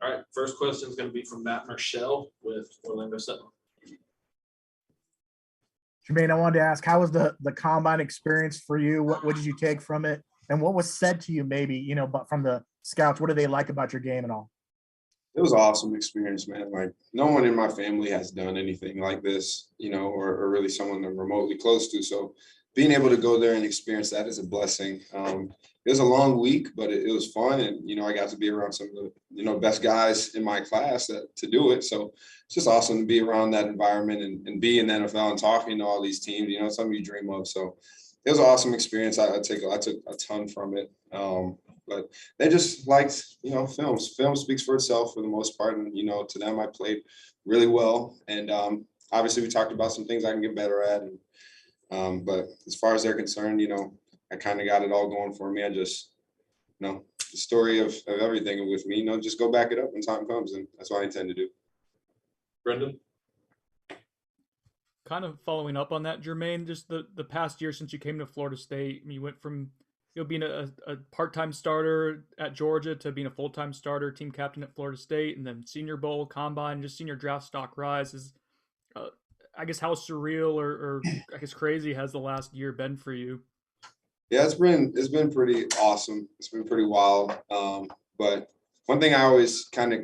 All right, first question is going to be from Matt Marshall with Orlando Sentinel. Jermaine, I wanted to ask, how was the combine experience for you? What did you take from it? And what was said to you maybe, but from the scouts, what do they like about your game and all? It was an awesome experience, man. Like, no one in my family has done anything like this, or really someone I'm remotely close to. So being able to go there and experience that is a blessing. It was a long week, but it was fun. And, I got to be around some of the, best guys in my class to do it. So it's just awesome to be around that environment and be in the NFL and talking to all these teams, something you dream of. So it was an awesome experience. I took a ton from it. But they just liked, films. Film speaks for itself for the most part. And, to them, I played really well. And obviously we talked about some things I can get better at. And, but as far as they're concerned, I kind of got it all going for me. I just, the story of everything with me, just go back it up when time comes. And that's what I intend to do. Brendan? Kind of following up on that, Jermaine, just the past year since you came to Florida State, you went from being a part-time starter at Georgia to being a full-time starter, team captain at Florida State, and then Senior Bowl, Combine, just seen your draft stock rise. Is I guess how surreal or I guess crazy has the last year been for you? Yeah, it's been pretty awesome. It's been pretty wild. But one thing I always kind of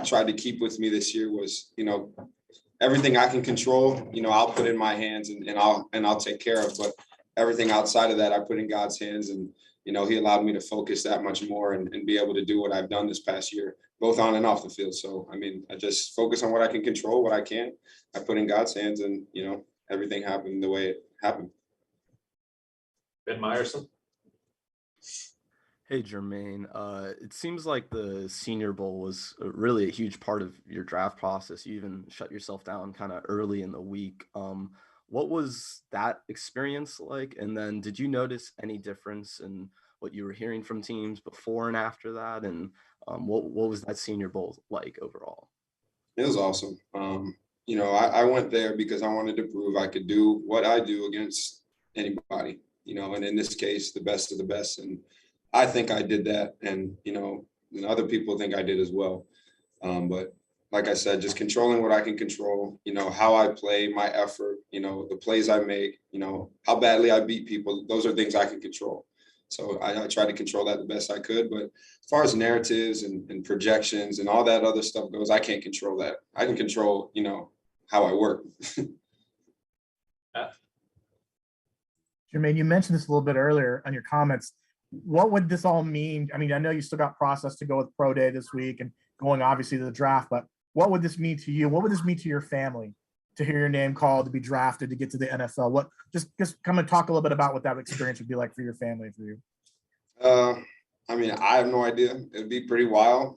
tried to keep with me this year was, everything I can control, I'll put in my hands and I'll take care of. But everything outside of that, I put in God's hands, and he allowed me to focus that much more and be able to do what I've done this past year, both on and off the field. So I just focus on what I can control, what I can't. I put in God's hands, and everything happened the way it happened. Ben Meyerson. Hey, Jermaine. It seems like the Senior Bowl was really a huge part of your draft process. You even shut yourself down kind of early in the week. What was that experience like? And then did you notice any difference in what you were hearing from teams before and after that? And what was that Senior Bowl like overall? It was awesome. I went there because I wanted to prove I could do what I do against anybody, and in this case, the best of the best. And I think I did that. And, and other people think I did as well. But like I said, just controlling what I can control, how I play, my effort, the plays I make, how badly I beat people. Those are things I can control. So I tried to control that the best I could. But as far as narratives and projections and all that other stuff goes, I can't control that. I can control, how I work. Jermaine, you mentioned this a little bit earlier on your comments. What would this all mean? I know you still got process to go with Pro Day this week and going obviously to the draft, but what would this mean to you? What would this mean to your family to hear your name called, to be drafted, to get to the NFL? What just come and talk a little bit about what that experience would be like for your family, for you. I have no idea. It'd be pretty wild,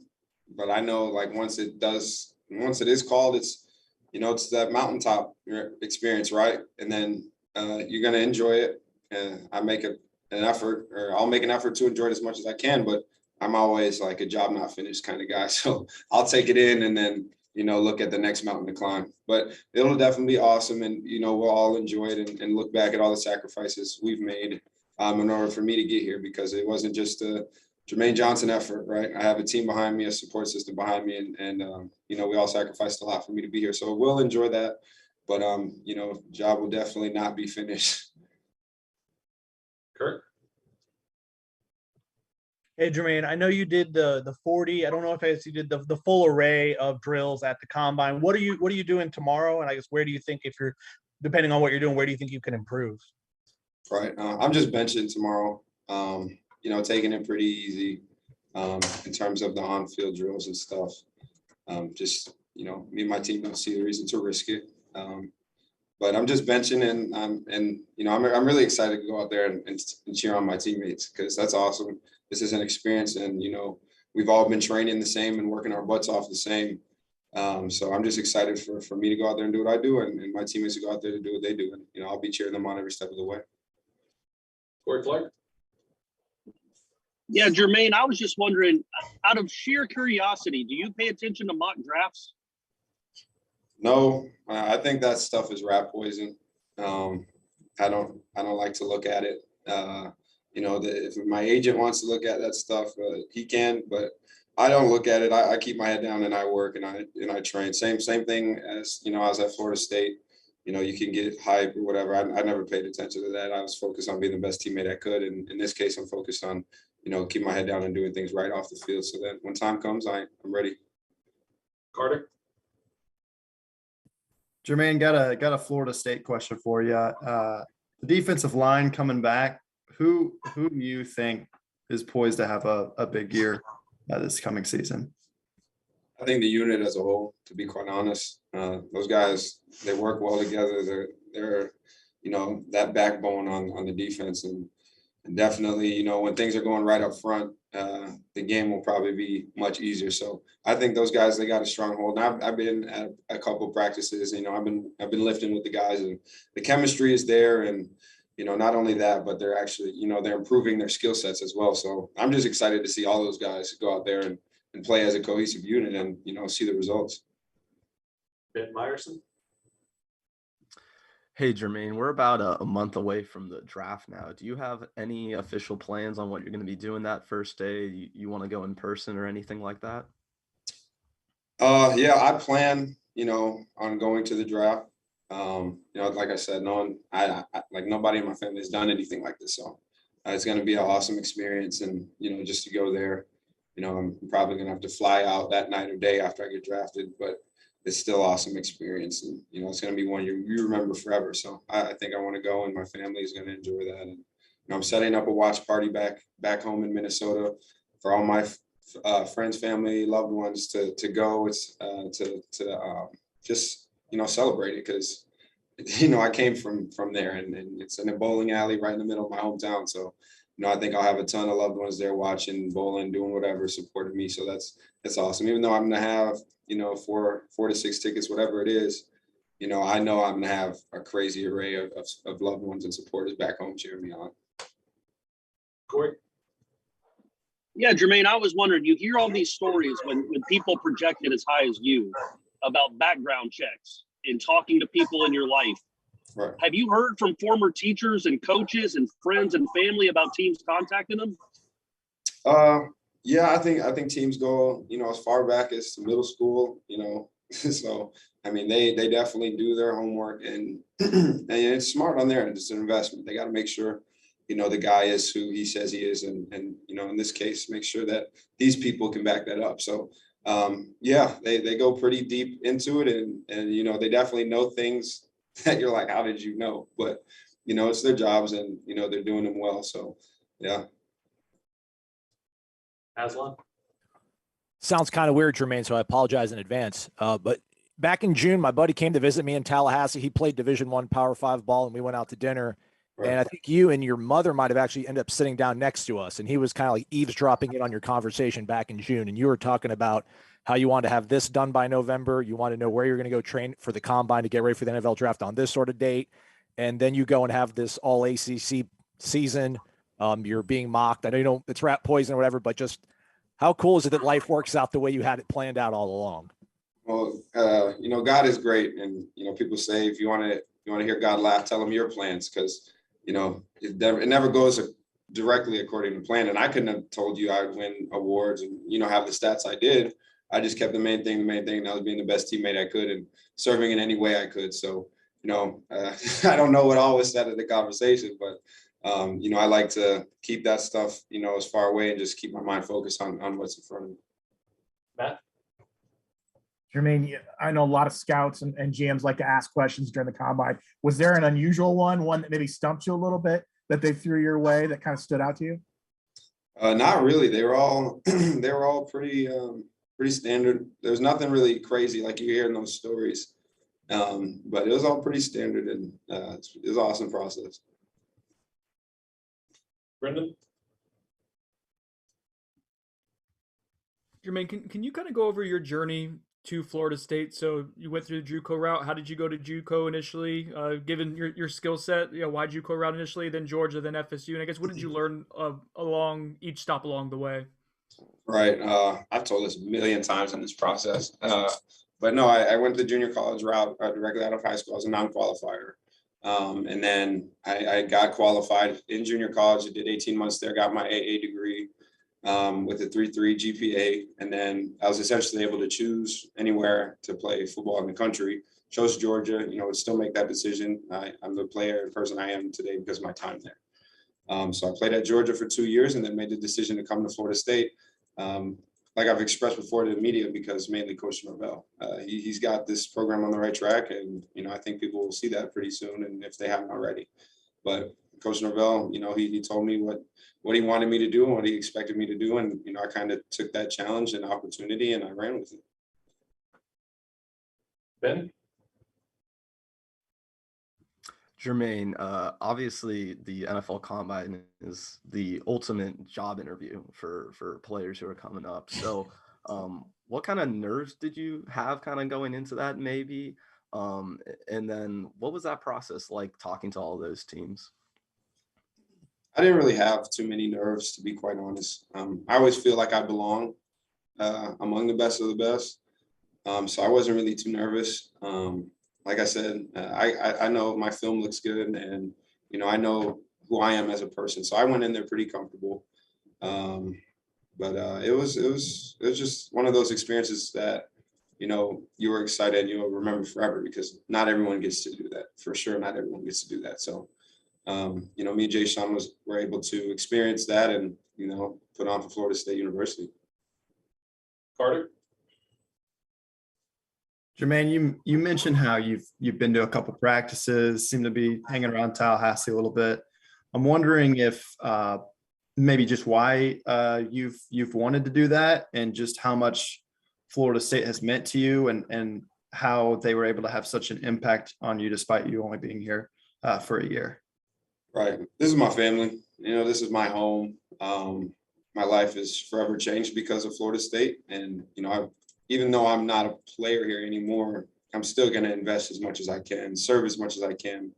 but I know once it is called, it's that mountaintop experience, right? And then you're gonna enjoy it. And I make an effort, or I'll make an effort to enjoy it as much as I can, but I'm always like a job not finished kind of guy. So I'll take it in and then, look at the next mountain to climb. But it'll definitely be awesome. And, we'll all enjoy it and look back at all the sacrifices we've made in order for me to get here, because it wasn't just a Jermaine Johnson effort, right? I have a team behind me, a support system behind me, and we all sacrificed a lot for me to be here. So we'll enjoy that. But, job will definitely not be finished. Kurt? Hey, Jermaine, I know you did the 40. I don't know if you did the full array of drills at the Combine. What are you doing tomorrow? And I guess where do you think, if you're, depending on what you're doing, where do you think you can improve? Right. I'm just benching tomorrow, taking it pretty easy in terms of the on-field drills and stuff. Me and my team don't see the reason to risk it. But I'm just benching, and I'm really excited to go out there and cheer on my teammates, because that's awesome. This is an experience, and we've all been training the same and working our butts off the same. So I'm just excited for me to go out there and do what I do, and my teammates to go out there to do what they do, and I'll be cheering them on every step of the way. Corey Clark? Yeah, Jermaine, I was just wondering, out of sheer curiosity, do you pay attention to mock drafts? No, I think that stuff is rat poison. I don't like to look at it. If my agent wants to look at that stuff, he can, but I don't look at it. I keep my head down and I work and I train. Same thing as, I was at Florida State. You can get hype or whatever. I never paid attention to that. I was focused on being the best teammate I could. And in this case, I'm focused on, keep my head down and doing things right off the field so that when time comes, I'm ready. Carter? Jermaine, got a Florida State question for you. The defensive line coming back, who do you think is poised to have a big year this coming season? I think the unit as a whole, to be quite honest, those guys, they work well together. They're that backbone on the defense, and definitely, when things are going right up front, the game will probably be much easier. So I think those guys, they got a strong hold. And I've been at a couple of practices. I've been lifting with the guys, and the chemistry is there. And not only that, but they're actually, they're improving their skill sets as well. So I'm just excited to see all those guys go out there and play as a cohesive unit and, see the results. Ben Meyerson? Hey, Jermaine, we're about a month away from the draft now. Do you have any official plans on what you're going to be doing that first day? You want to go in person or anything like that? Yeah, I plan, on going to the draft. Like I said, like nobody in my family has done anything like this. So it's going to be an awesome experience. And, just to go there, I'm probably going to have to fly out that night or day after I get drafted, but it's still awesome experience. And, it's going to be one you remember forever. So I think I want to go, and my family is going to enjoy that. And, I'm setting up a watch party back home in Minnesota for all my friends, family, loved ones to go. It's just, celebrate it because, I came from there, and it's in a bowling alley right in the middle of my hometown. So, I think I'll have a ton of loved ones there watching, bowling, doing whatever, supporting me. So that's awesome. Even though I'm going to have, 4 to 6 tickets, whatever it is, I know I'm going to have a crazy array of loved ones and supporters back home cheering me on. Corey? Yeah, Jermaine, I was wondering, you hear all these stories when people projected as high as you about background checks and talking to people in your life. Right. Have you heard from former teachers and coaches and friends and family about teams contacting them? Yeah, I think teams go, as far back as middle school, so, they definitely do their homework, and it's smart on their end. It's an investment. They got to make sure, the guy is who he says he is. And, in this case, make sure that these people can back that up. So, yeah, they go pretty deep into it, and, they definitely know things that you're like, how did you know? But, it's their jobs, and, they're doing them well. So, yeah. Aslan? Sounds kind of weird, Jermaine, so I apologize in advance. But back in June, my buddy came to visit me in Tallahassee. He played Division I Power 5 ball, and we went out to dinner. Right. And I think you and your mother might have actually ended up sitting down next to us. And he was kind of like eavesdropping in on your conversation back in June. And you were talking about how you wanted to have this done by November. You want to know where you're going to go train for the combine to get ready for the NFL draft on this sort of date. And then you go and have this all ACC season. You're being mocked. I know it's rat poison or whatever, but just how cool is it that life works out the way you had it planned out all along? Well, God is great. And, people say, if you want to hear God laugh, tell him your plans. Cause it never goes directly according to plan. And I couldn't have told you I'd win awards and, have the stats I did. I just kept the main thing. That was being the best teammate I could and serving in any way I could. So, I don't know what all was said in the conversation, but, I like to keep that stuff, as far away and just keep my mind focused on what's in front of me. Matt? Jermaine, I know a lot of scouts and GMs like to ask questions during the combine. Was there an unusual one that maybe stumped you a little bit that they threw your way that kind of stood out to you? Not really. They were all pretty standard. There's nothing really crazy like you hear in those stories, but it was all pretty standard, and it was an awesome process. Brendan? Jermaine, can you kind of go over your journey to Florida State? So you went through the JUCO route. How did you go to JUCO initially? Given your skill set, why JUCO route initially, then Georgia, then FSU? And I guess what did you learn along each stop along the way? Right. I've told this a million times in this process. But no, I went the junior college route directly out of high school as a non-qualifier. And then I got qualified in junior college. I did 18 months there, got my AA degree. with a 3.3 GPA. And then I was essentially able to choose anywhere to play football in the country. Chose Georgia, would still make that decision. I'm the player and person I am today because of my time there. So I played at Georgia for 2 years and then made the decision to come to Florida State. Like I've expressed before to the media, because mainly Coach Norvell. He's got this program on the right track, and I think people will see that pretty soon, and if they haven't already. But Coach Norvell, he told me what he wanted me to do and what he expected me to do, and I kind of took that challenge and opportunity and I ran with it. Ben? Jermaine, obviously the NFL Combine is the ultimate job interview for players who are coming up. So what kind of nerves did you have kind of going into that maybe? And then what was that process like talking to all those teams? I didn't really have too many nerves, to be quite honest. I always feel like I belong among the best of the best. So I wasn't really too nervous. Like I said, I know my film looks good, and I know who I am as a person. So I went in there pretty comfortable. But it was just one of those experiences that you were excited and you'll remember forever, because not everyone gets to do that. For sure, not everyone gets to do that. So me and Jay Sean were able to experience that and put on for Florida State University. Carter? Jermaine, you mentioned how you've been to a couple practices, seem to be hanging around Tallahassee a little bit. I'm wondering if maybe just why you've wanted to do that, and just how much Florida State has meant to you, and how they were able to have such an impact on you despite you only being here for a year. Right. This is my family. This is my home. My life is forever changed because of Florida State, and even though I'm not a player here anymore, I'm still going to invest as much as I can, serve as much as I can,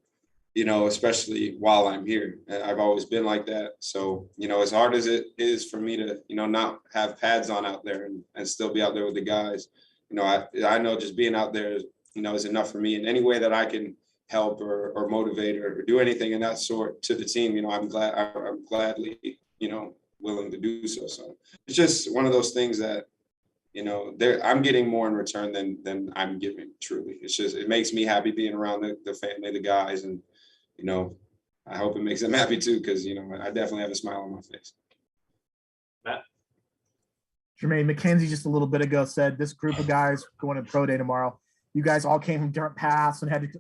especially while I'm here. I've always been like that. So, as hard as it is for me to, not have pads on out there and still be out there with the guys, I know just being out there, is enough for me. In any way that I can help or motivate or do anything in that sort to the team, I'm gladly, willing to do so. So it's just one of those things that, I'm getting more in return than I'm giving, truly. It's just, it makes me happy being around the family, the guys, and, I hope it makes them happy too, because, I definitely have a smile on my face. Matt? Jermaine, Mackenzie just a little bit ago said this group of guys going to pro day tomorrow, you guys all came from different paths and had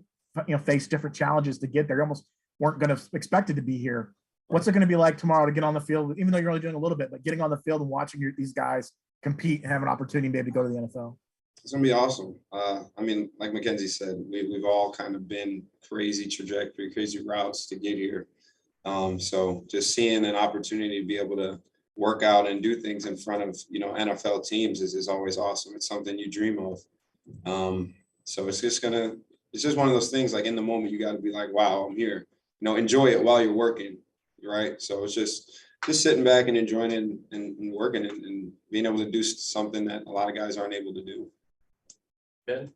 to face different challenges to get there. You almost weren't going to expect it to be here. What's it going to be like tomorrow to get on the field, even though you're only doing a little bit, but getting on the field and watching these guys compete and have an opportunity maybe to go to the NFL? It's gonna be awesome. Like Mackenzie said, we've all kind of been crazy trajectory, crazy routes to get here. So just seeing an opportunity to be able to work out and do things in front of NFL teams is always awesome. It's something you dream of. So it's just one of those things, like in the moment you got to be like, wow, I'm here. Enjoy it while you're working, right? So it's just sitting back and enjoying it and working and being able to do something that a lot of guys aren't able to do. Ben?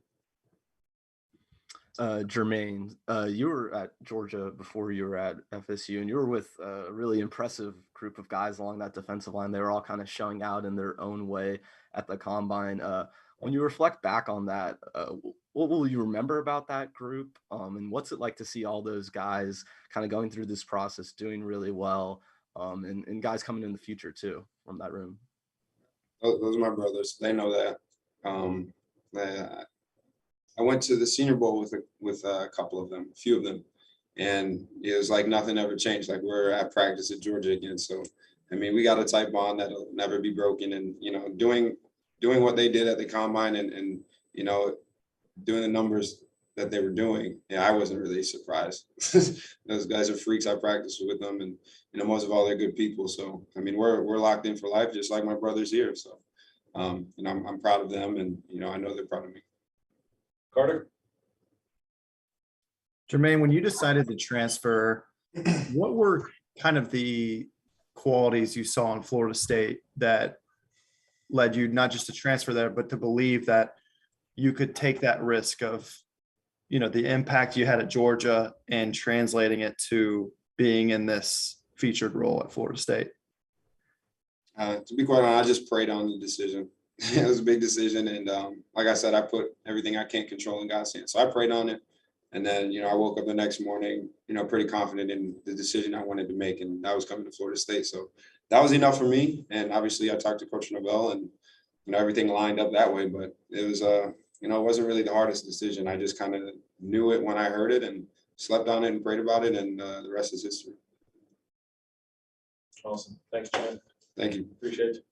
Jermaine, you were at Georgia before you were at FSU, and you were with a really impressive group of guys along that defensive line. They were all kind of showing out in their own way at the Combine. When you reflect back on that, what will you remember about that group? And what's it like to see all those guys kind of going through this process, doing really well, and guys coming in the future too from that room? Those are my brothers. They know that. I went to the Senior Bowl with a couple of them, a few of them, and it was like nothing ever changed. Like we're at practice at Georgia again. So, we got a tight bond that'll never be broken. And doing what they did at the Combine and doing the numbers that they were doing, I wasn't really surprised. Those guys are freaks. I practiced with them, and most of all, they're good people. So, we're locked in for life, just like my brothers here. So, I'm proud of them, and I know they're proud of me. Carter? Jermaine, when you decided to transfer, what were kind of the qualities you saw in Florida State that led you not just to transfer there, but to believe that you could take that risk of, the impact you had at Georgia and translating it to being in this featured role at Florida State? To be quite honest, I just prayed on the decision. It was a big decision, and like I said, I put everything I can't control in God's hands. So I prayed on it, and then I woke up the next morning, pretty confident in the decision I wanted to make, and that was coming to Florida State. So that was enough for me. And obviously, I talked to Coach Norvell, and everything lined up that way. But it was it wasn't really the hardest decision. I just kind of knew it when I heard it and slept on it and prayed about it, and the rest is history. Awesome. Thanks, Jermaine. Thank you. Appreciate it.